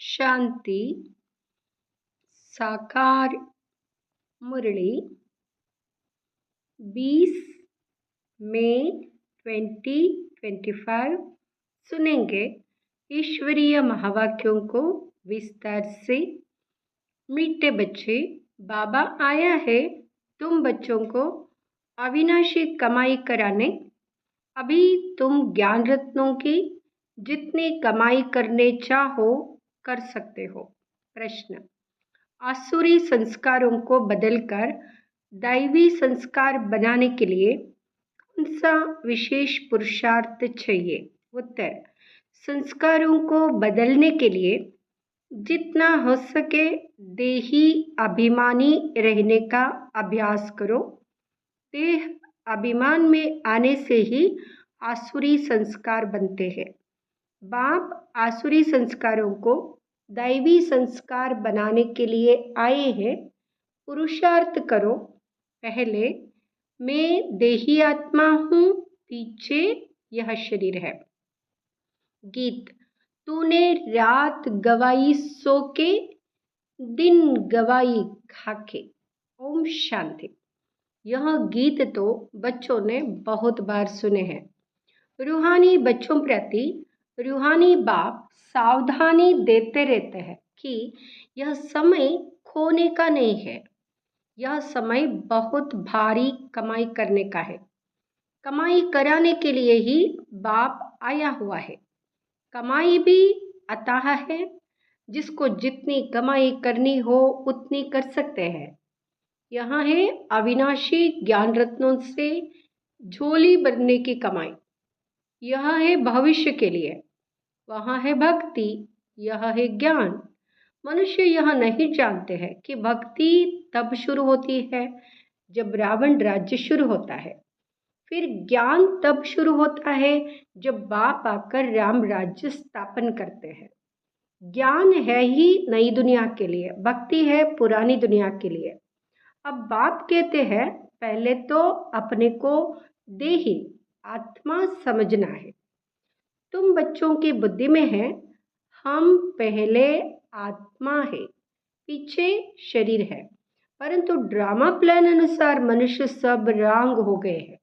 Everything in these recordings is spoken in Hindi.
शांति साकार मुरली 20 मई 2025 सुनेंगे ईश्वरीय महावाक्यों को विस्तार से। मीठे बच्चे, बाबा आया है तुम बच्चों को अविनाशी कमाई कराने। अभी तुम ज्ञान रत्नों की जितनी कमाई करने चाहो कर सकते हो। प्रश्न, आसुरी संस्कारों को बदलकर दैवी संस्कार बनाने के लिए कौन सा विशेष पुरुषार्थ चाहिए? उत्तर, संस्कारों को बदलने के लिए जितना हो सके देही अभिमानी रहने का अभ्यास करो। देह अभिमान में आने से ही आसुरी संस्कार बनते हैं। बाप आसुरी संस्कारों को दैवी संस्कार बनाने के लिए आए हैं। पुरुषार्थ करो। पहले मैं देही आत्मा हूँ, पीछे यह शरीर है। गीत, तूने रात गवाई सो के, दिन गवाई खाके। ओम शांति। यह गीत तो बच्चों ने बहुत बार सुने हैं। रूहानी बच्चों प्रति रूहानी बाप सावधानी देते रहते हैं कि यह समय खोने का नहीं है। यह समय बहुत भारी कमाई करने का है। कमाई कराने के लिए ही बाप आया हुआ है। कमाई भी अताह है। जिसको जितनी कमाई करनी हो उतनी कर सकते हैं। यहाँ है अविनाशी ज्ञान रत्नों से झोली भरने की कमाई। यह है भविष्य के लिए। वहाँ है भक्ति, यह है ज्ञान। मनुष्य यह नहीं जानते हैं कि भक्ति तब शुरू होती है जब रावण राज्य शुरू होता है। फिर ज्ञान तब शुरू होता है जब बाप आकर राम राज्य स्थापन करते हैं। ज्ञान है ही नई दुनिया के लिए, भक्ति है पुरानी दुनिया के लिए। अब बाप कहते हैं पहले तो अपने को देही आत्मा समझना है। तुम बच्चों की बुद्धि में है हम पहले आत्मा है, पीछे शरीर है। परंतु ड्रामा प्लान अनुसार मनुष्य सब रंग हो गए हैं।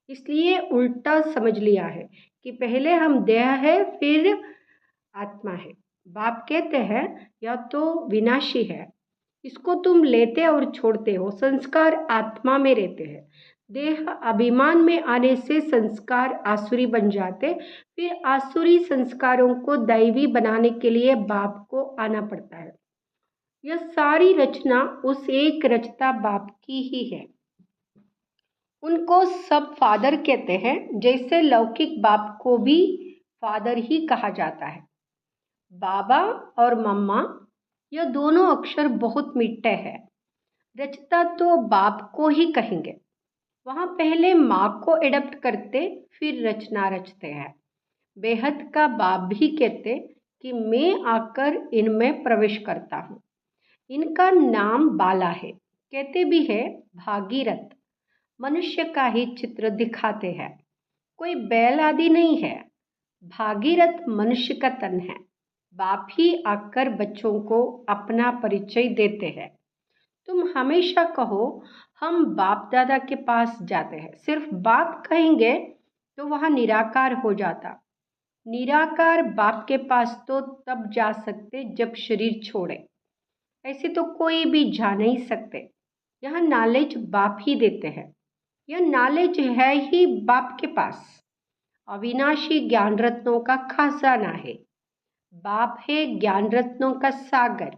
इसलिए उल्टा समझ लिया है कि पहले हम देह है फिर आत्मा है। बाप कहते हैं यह तो विनाशी है, इसको तुम लेते और छोड़ते हो। संस्कार आत्मा में रहते हैं। देह अभिमान में आने से संस्कार आसुरी बन जाते। फिर आसुरी संस्कारों को दैवी बनाने के लिए बाप को आना पड़ता है। यह सारी रचना उस एक रचता बाप की ही है। उनको सब फादर कहते हैं, जैसे लौकिक बाप को भी फादर ही कहा जाता है। बाबा और मम्मा यह दोनों अक्षर बहुत मीठे हैं। रचता तो बाप को ही कहेंगे। वहाँ पहले माँ को एडप्ट करते फिर रचना रचते हैं। बेहद का बाप भी कहते कि मैं आकर इनमें प्रवेश करता हूँ। इनका नाम बाला है। कहते भी है भागीरथ। मनुष्य का ही चित्र दिखाते हैं। कोई बैल आदि नहीं है। भागीरथ मनुष्य का तन है। बाप ही आकर बच्चों को अपना परिचय देते हैं। तुम हमेशा कहो हम बाप दादा के पास जाते हैं। सिर्फ बाप कहेंगे तो वहाँ निराकार हो जाता। निराकार बाप के पास तो तब जा सकते जब शरीर छोड़े। ऐसे तो कोई भी जा नहीं सकते। यह नॉलेज बाप ही देते हैं। यह नॉलेज है ही बाप के पास। अविनाशी ज्ञान रत्नों का खजाना है। बाप है ज्ञान रत्नों का सागर,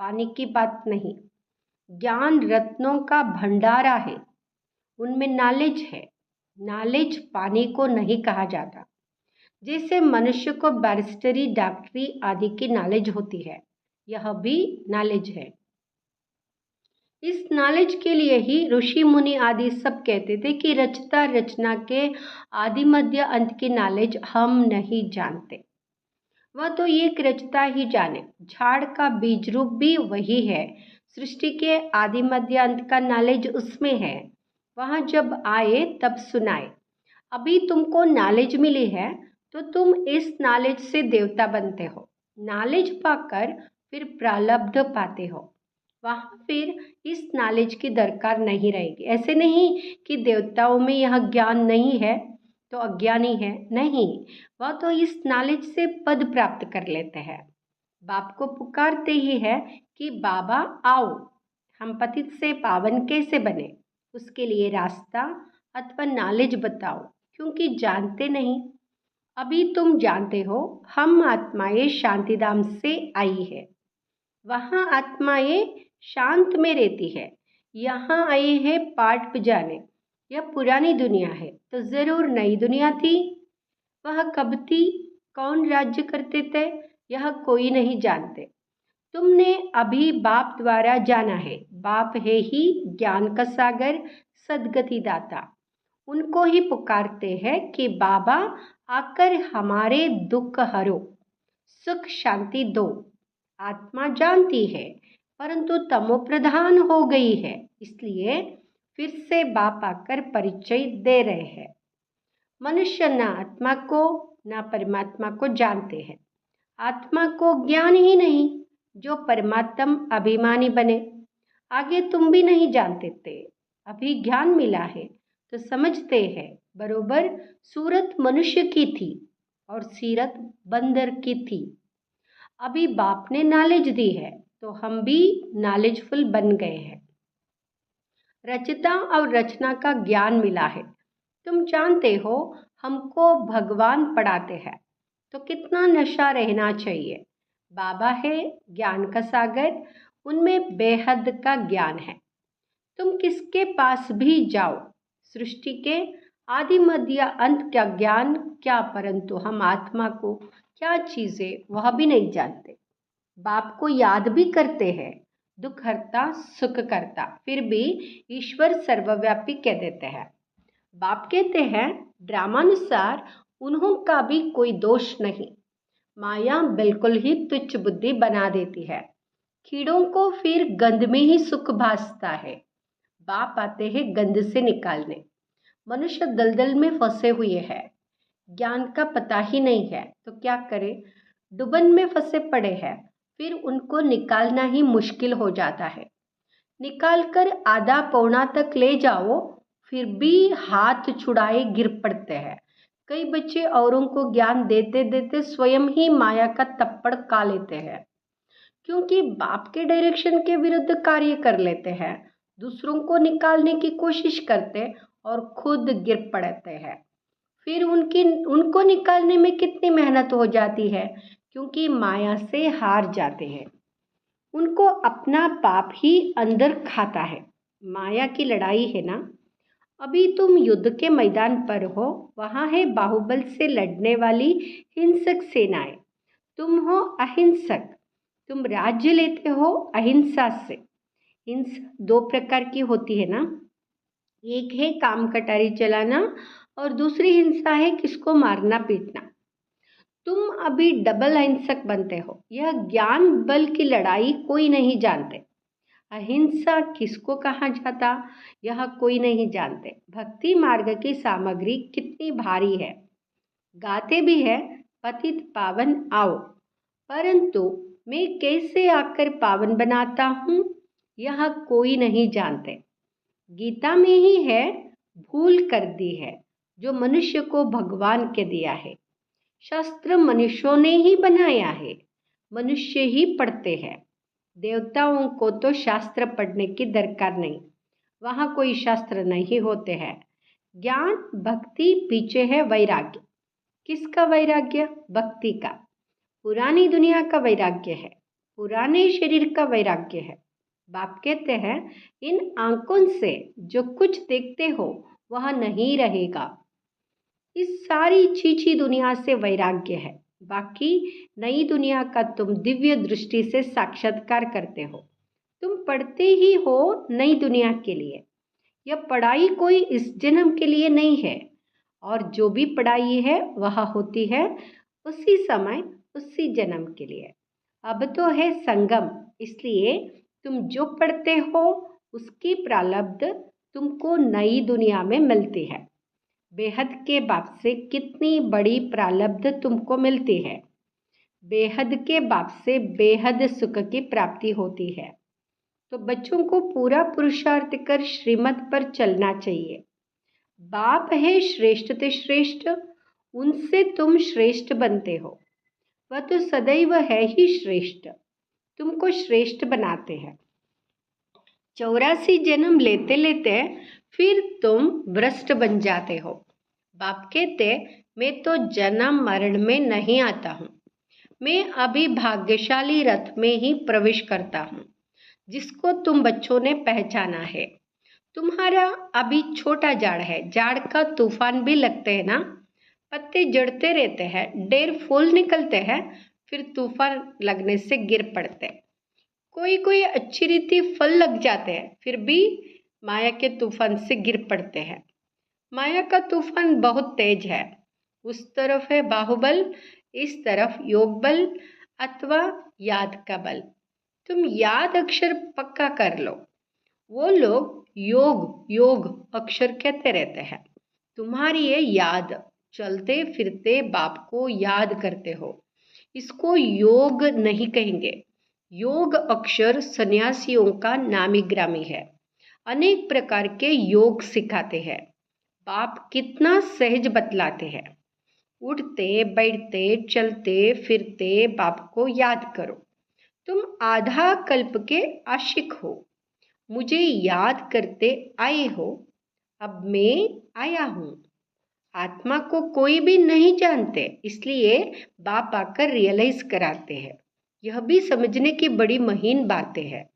पानी की बात नहीं। ज्ञान रत्नों का भंडारा है, उनमें नॉलेज है। नॉलेज पानी को नहीं कहा जाता। जैसे मनुष्य को बैरिस्टरी, डॉक्टरी आदि की नॉलेज होती है, यह भी नॉलेज है। इस नॉलेज के लिए ही ऋषि मुनि आदि सब कहते थे कि रचता रचना के आदि मध्य अंत की नॉलेज हम नहीं जानते। वह तो एक रचता ही जाने। झाड़ का बीज रूप भी वही है। सृष्टि के आदि मध्य अंत का नॉलेज उसमें है। वहाँ जब आए तब सुनाए। अभी तुमको नॉलेज मिली है तो तुम इस नॉलेज से देवता बनते हो। नॉलेज पाकर फिर प्रारब्ध पाते हो, वहाँ फिर इस नॉलेज की दरकार नहीं रहेगी। ऐसे नहीं कि देवताओं में यह ज्ञान नहीं है तो अज्ञानी है, नहीं, वह तो इस नॉलेज से पद प्राप्त कर लेते हैं। बाप को पुकारते ही है कि बाबा आओ, हम पतित से पावन कैसे बने, उसके लिए रास्ता अथवा नॉलेज बताओ, क्योंकि जानते नहीं। अभी तुम जानते हो हम आत्माएं शांतिधाम से आई है, वहाँ आत्माएं शांत में रहती है। यहाँ आए हैं पाठ बजाने, यह पुरानी दुनिया है तो जरूर नई दुनिया थी। वह कब थी, कौन राज्य करते थे, यह कोई नहीं जानते। तुमने अभी बाप द्वारा जाना है, बाप है ही ज्ञान का सागर, सदगति दाता। उनको ही पुकारते हैं कि बाबा आकर हमारे दुख हरो, सुख शांति दो। आत्मा जानती है परंतु तमो प्रधान हो गई है, इसलिए फिर से बाप आकर परिचय दे रहे हैं। मनुष्य न आत्मा को न परमात्मा को जानते हैं। आत्मा को ज्ञान ही नहीं, जो परमात्मा अभिमानी बने। आगे तुम भी नहीं जानते थे, अभी ज्ञान मिला है तो समझते हैं। बरोबर सूरत मनुष्य की थी और सीरत बंदर की थी। अभी बाप ने नॉलेज दी है तो हम भी नॉलेजफुल बन गए हैं। रचना और रचना का ज्ञान मिला है। तुम जानते हो हमको भगवान पढ़ाते हैं तो कितना नशा रहना चाहिए। बाबा है ज्ञान का सागर, उनमें बेहद का ज्ञान है। तुम किसके पास भी जाओ, सृष्टि के आदि मध्य अंत का ज्ञान क्या, परंतु हम आत्मा को क्या चीजें वह भी नहीं जानते। बाप को याद भी करते हैं, दुख हरता सुख करता, फिर भी ईश्वर सर्वव्यापी कह देते हैं। बाप कहते हैं ड्रामानुसार उन्हों का भी कोई दोष नहीं। माया बिल्कुल ही तुच्छ बुद्धि बना देती है। कीड़ों को फिर गंध में ही सुख भासता है। बाप आते हैं गंध से निकालने। मनुष्य दलदल में फंसे हुए हैं, ज्ञान का पता ही नहीं है तो क्या करे, डुबन में फंसे पड़े हैं, फिर उनको निकालना ही मुश्किल हो जाता है। निकालकर आधा पौना तक ले जाओ फिर भी हाथ छुड़ाए गिर पड़ते हैं। कई बच्चे औरों को ज्ञान देते देते स्वयं ही माया का तप्पड़ खा लेते हैं, क्योंकि बाप के डायरेक्शन के विरुद्ध कार्य कर लेते हैं, दूसरों को निकालने की कोशिश करते और खुद गिर पड़ते हैं। फिर उनको निकालने में कितनी मेहनत हो जाती है, क्योंकि माया से हार जाते हैं। उनको अपना पाप ही अंदर खाता है। माया की लड़ाई है ना। अभी तुम युद्ध के मैदान पर हो, वहाँ है बाहुबल से लड़ने वाली हिंसक सेनाएं। तुम हो अहिंसक, तुम राज्य लेते हो अहिंसा से। हिंसा दो प्रकार की होती है ना, एक है काम कटारी चलाना और दूसरी हिंसा है किसको मारना पीटना। तुम अभी डबल अहिंसक बनते हो। यह ज्ञान बल की लड़ाई कोई नहीं जानते। अहिंसा किसको कहा जाता, यह कोई नहीं जानते। भक्ति मार्ग की सामग्री कितनी भारी है, गाते भी है पतित पावन आओ, परंतु मैं कैसे आकर पावन बनाता हूँ यह कोई नहीं जानते। गीता में ही है भूल कर दी है जो मनुष्य को भगवान के दिया है। शास्त्र मनुष्यों ने ही बनाया है, मनुष्य ही पढ़ते हैं। देवताओं को तो शास्त्र पढ़ने की दरकार नहीं, वहाँ कोई शास्त्र नहीं होते हैं। ज्ञान भक्ति पीछे है वैराग्य। किसका वैराग्य, भक्ति का। पुरानी दुनिया का वैराग्य है, पुराने शरीर का वैराग्य है। बाप कहते हैं इन आंखों से जो कुछ देखते हो वह नहीं रहेगा। इस सारी चीची दुनिया से वैराग्य है, बाकी नई दुनिया का तुम दिव्य दृष्टि से साक्षात्कार करते हो। तुम पढ़ते ही हो नई दुनिया के लिए। यह पढ़ाई कोई इस जन्म के लिए नहीं है, और जो भी पढ़ाई है वह होती है उसी समय उसी जन्म के लिए। अब तो है संगम, इसलिए तुम जो पढ़ते हो उसकी प्रारब्ध तुमको नई दुनिया में मिलती है। बेहद के बाप से कितनी बड़ी प्रारब्ध तुमको मिलती है। बेहद के बाप से बेहद सुख की प्राप्ति होती है। तो बच्चों को पूरा पुरुषार्थ कर श्रीमत पर चलना चाहिए। बाप है श्रेष्ठ ते श्रेष्ठ, उनसे तुम श्रेष्ठ बनते हो। वह तो सदैव है ही श्रेष्ठ, तुमको श्रेष्ठ बनाते हैं। 84 जन्म लेते लेते फिर तुम भ्रष्ट बन जाते हो। बाप कहते, मैं तो जन्म मरण में नहीं आता हूँ, मैं अभी भाग्यशाली रथ में ही प्रवेश करता हूँ, जिसको तुम बच्चों ने पहचाना है। तुम्हारा अभी छोटा झाड़ है, झाड़ का तूफान भी लगते हैं ना, पत्ते जड़ते रहते हैं, ढेर फूल निकलते हैं, फिर तूफान लगने से गिर पड़ते हैं। कोई कोई अच्छी रीति फल लग जाते हैं, फिर भी माया के तूफान से गिर पड़ते हैं। माया का तूफान बहुत तेज है, उस तरफ है बाहुबल, इस तरफ योग बल अथवा याद का बल। तुम याद अक्षर पक्का कर लो। वो लोग योग योग अक्षर कहते रहते हैं। तुम्हारी ये याद, चलते फिरते बाप को याद करते हो, इसको योग नहीं कहेंगे। योग अक्षर सन्यासियों का नामी ग्रामी है। अनेक प्रकार के योग सिखाते हैं। बाप कितना सहज बतलाते हैं। उठते बैठते चलते फिरते बाप को याद करो। तुम आधा कल्प के आशिक हो, मुझे याद करते आए हो, अब मैं आया हूँ। आत्मा को कोई भी नहीं जानते, इसलिए बाप आकर रियलाइज कराते हैं। यह भी समझने की बड़ी महीन बातें है।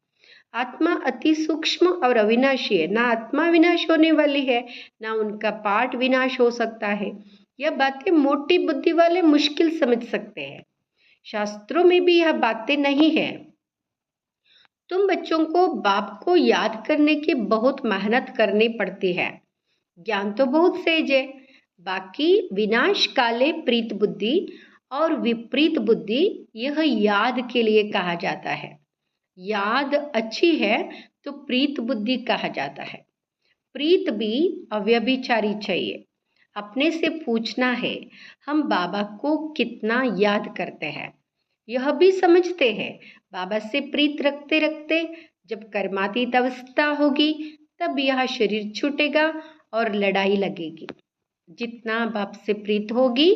आत्मा अति सूक्ष्म और अविनाशी है, ना आत्मा विनाश होने वाली है, ना उनका पार्ट विनाश हो सकता है। यह बातें मोटी बुद्धि वाले मुश्किल समझ सकते हैं। शास्त्रों में भी यह बातें नहीं है। तुम बच्चों को बाप को याद करने की बहुत मेहनत करनी पड़ती है। ज्ञान तो बहुत सहज है, बाकी विनाश काले प्रीत बुद्धि और विपरीत बुद्धि, यह याद के लिए कहा जाता है। याद अच्छी है तो प्रीत बुद्धि कहा जाता है। प्रीत भी अव्यभिचारी चाहिए। अपने से पूछना है, हम बाबा को कितना याद करते हैं। यह भी समझते हैं, बाबा से प्रीत रखते रखते जब कर्मातीत अवस्था होगी, तब यह शरीर छूटेगा और लड़ाई लगेगी। जितना बाप से प्रीत होगी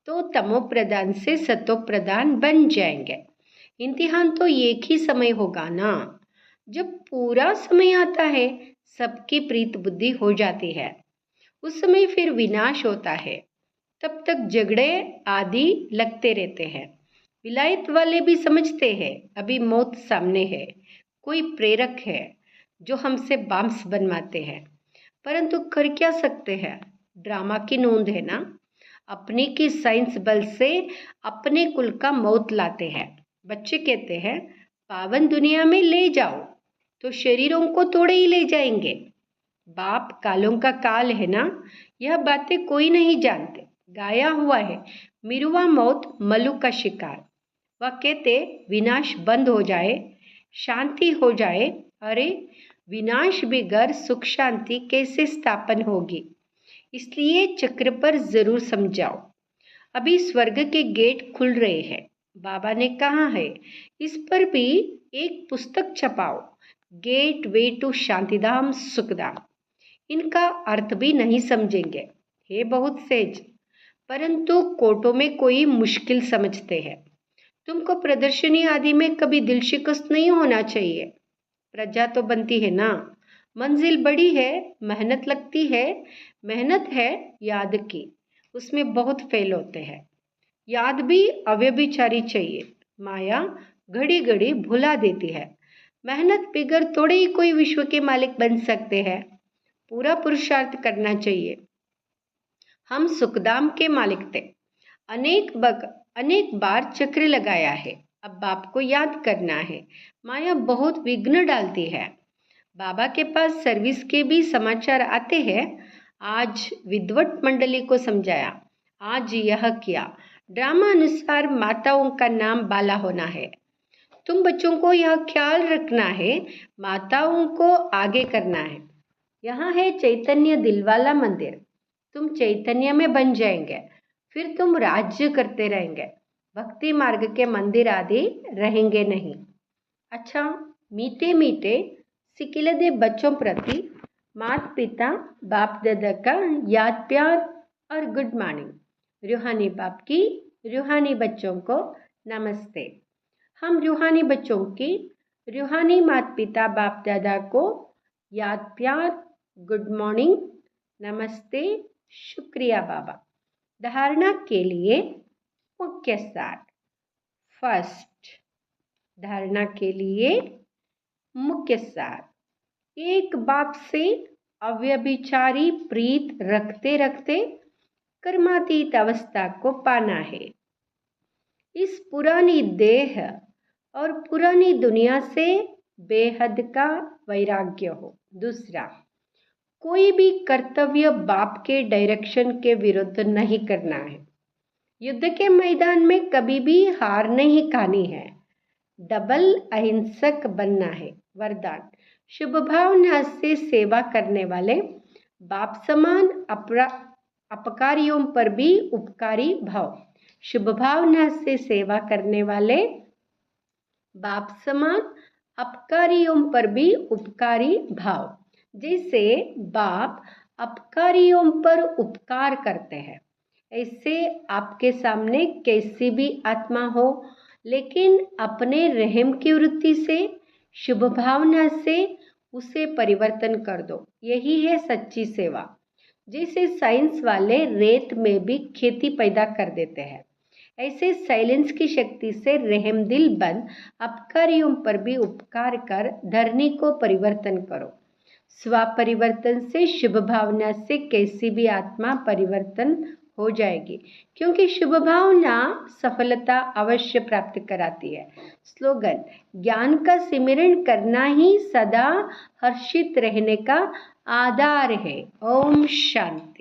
तो तमो प्रधान से सतो प्रधान बन जाएंगे। इम्तिहान तो एक ही समय होगा ना। जब पूरा समय आता है, सबकी प्रीत बुद्धि हो जाती है, उस समय फिर विनाश होता है। तब तक झगड़े आदि लगते रहते हैं। विलायत वाले भी समझते हैं, अभी मौत सामने है, कोई प्रेरक है जो हमसे बांस बनवाते हैं, परंतु कर क्या सकते हैं, ड्रामा की नोंद है ना। अपने की साइंस बल से अपने कुल का मौत लाते हैं। बच्चे कहते हैं, पावन दुनिया में ले जाओ, तो शरीरों को तोड़े ही ले जाएंगे। बाप कालों का काल है ना, यह बातें कोई नहीं जानते। गाया हुआ है, मिरुआ मौत मलु का शिकार। वह कहते, विनाश बंद हो जाए, शांति हो जाए। अरे विनाश बिगर सुख शांति कैसे स्थापन होगी। इसलिए चक्र पर जरूर समझाओ। अभी स्वर्ग के गेट खुल रहे हैं, बाबा ने कहा है, इस पर भी एक पुस्तक छपाओ, gateway to Shantidham Sukhdham. इनका अर्थ भी नहीं समझेंगे, हे बहुत सहज, परंतु कोटों में कोई मुश्किल समझते हैं। तुमको प्रदर्शनी आदि में कभी दिल शिकस्त नहीं होना चाहिए। प्रजा तो बनती है ना, मंजिल बड़ी है, मेहनत लगती है। मेहनत है याद की, उसमें बहुत फेल होते हैं। याद भी अव्यभिचारी चाहिए, माया घड़ी घड़ी भुला देती है। मेहनत बिगर थोड़े ही कोई विश्व के मालिक बन सकते हैं। पूरा पुरुषार्थ करना चाहिए। हम सुखदाम के मालिक थे, अनेक बार चक्र लगाया है, अब बाप को याद करना है। माया बहुत विघ्न डालती है। बाबा के पास सर्विस के भी समाचार आते हैं। आज विद्वत मंडली को समझाया, आज यह किया। ड्रामा अनुसार माताओं का नाम बाला होना है। तुम बच्चों को यह ख्याल रखना है, माताओं को आगे करना है। यहाँ है चैतन्य दिलवाला मंदिर, तुम चैतन्य में बन जाएंगे, फिर तुम राज्य करते रहेंगे। भक्ति मार्ग के मंदिर आदि रहेंगे नहीं। अच्छा, मीठे मीठे सिकिलदे बच्चों प्रति माता पिता बाप दादा का याद प्यार और गुड मॉर्निंग। रूहानी बाप की रूहानी बच्चों को नमस्ते। हम रूहानी बच्चों की रूहानी माता पिता बाप दादा को याद प्यार, गुड मॉर्निंग, नमस्ते, शुक्रिया बाबा। धारणा के लिए मुख्य सार। फर्स्ट, धारणा के लिए मुख्य सार। एक बाप से अव्यभिचारी प्रीत रखते रखते कर्मातीत अवस्था को पाना है। इस पुरानी देह और पुरानी दुनिया से बेहद का वैराग्य हो। दूसरा, कोई भी कर्तव्य बाप के डायरेक्शन के विरुद्ध नहीं करना है। युद्ध के मैदान में कभी भी हार नहीं खानी है। डबल अहिंसक बनना है। वरदान, शुभ भावना से सेवा करने वाले बाप समान अपकारियों पर भी उपकारी भाव। शुभ भावना से सेवा करने वाले बाप समान अपकारियों पर भी उपकारी भाव। जैसे बाप अपकारियों पर उपकार करते हैं, ऐसे आपके सामने कैसी भी आत्मा हो, लेकिन अपने रहम की वृत्ति से, शुभ भावना से उसे परिवर्तन कर दो। यही है सच्ची सेवा। जैसे साइंस वाले रेत में भी खेती पैदा कर देते हैं, ऐसे साइलेंस की शक्ति से रहम दिल बन अपकारियों पर भी उपकार कर धरनी को परिवर्तन करो। स्व परिवर्तन से, शुभ भावना से कैसी भी आत्मा परिवर्तन हो जाएगी, क्योंकि शुभ भावना सफलता अवश्य प्राप्त कराती है। स्लोगन, ज्ञान का सिमरण करना ही सदा हर्षित रहने का आधार है। ओम शांति।